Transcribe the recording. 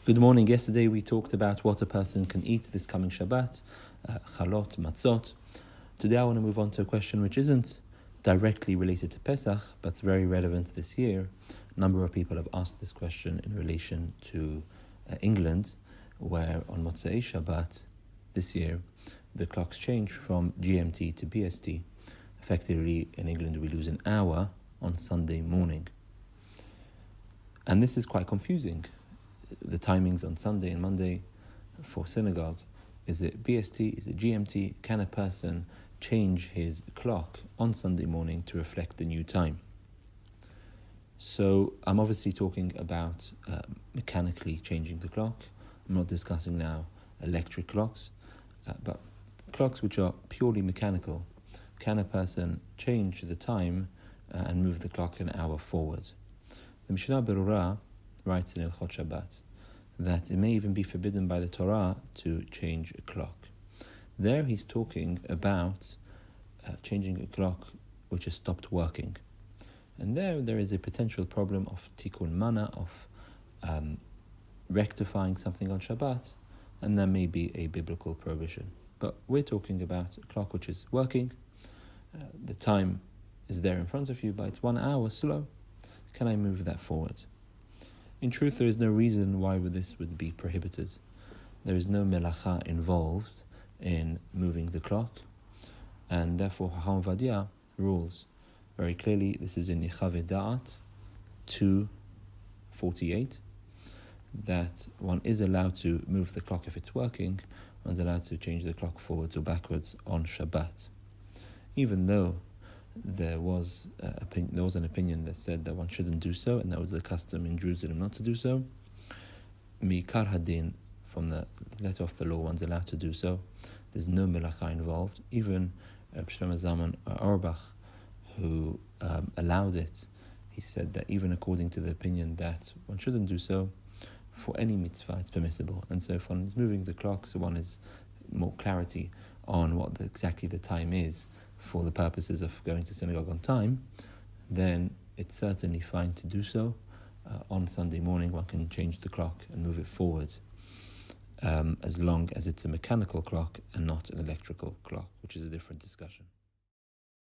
Good morning. Yesterday we talked about what a person can eat this coming Shabbat, chalot, matzot. Today I want to move on to a question which isn't directly related to Pesach, but it's very relevant this year. A number of people have asked this question in relation to England, where on Motzei Shabbat this year, the clocks change from GMT to BST. Effectively, in England, we lose an hour on Sunday morning. And this is quite confusing. The timings on Sunday and Monday for synagogue, is it BST, is it GMT? Can a person change his clock on Sunday morning to reflect the new time? So I'm obviously talking about mechanically changing the clock. I'm not discussing now electric clocks, but clocks which are purely mechanical. Can a person change the time and move the clock an hour forward? The Mishnah Berurah writes in Ilchot Shabbat that it may even be forbidden by the Torah to change a clock. There he's talking about changing a clock which has stopped working. And there is a potential problem of tikkun mana, of rectifying something on Shabbat, and there may be a biblical prohibition. But we're talking about a clock which is working. The time is there in front of you, but it's 1 hour slow. Can I move that forward? In truth, there is no reason why this would be prohibited. There is no melacha involved in moving the clock, and therefore Chacham Ovadia rules very clearly. This is in Nichave Da'at 2:48, that one is allowed to move the clock if it's working. One's allowed to change the clock forwards or backwards on Shabbat, even though there was an opinion that said that one shouldn't do so, and that was the custom in Jerusalem not to do so. Mikar Hadin, from the letter of the law, one's allowed to do so. There's no melacha involved. Even Shlomo Zalman Auerbach, who allowed it, he said that even according to the opinion that one shouldn't do so, for any mitzvah it's permissible. And so if one is moving the clock, so one has more clarity on what exactly the time is for the purposes of going to synagogue on time, then it's certainly fine to do so. On Sunday morning, one can change the clock and move it forward, as long as it's a mechanical clock and not an electrical clock, which is a different discussion.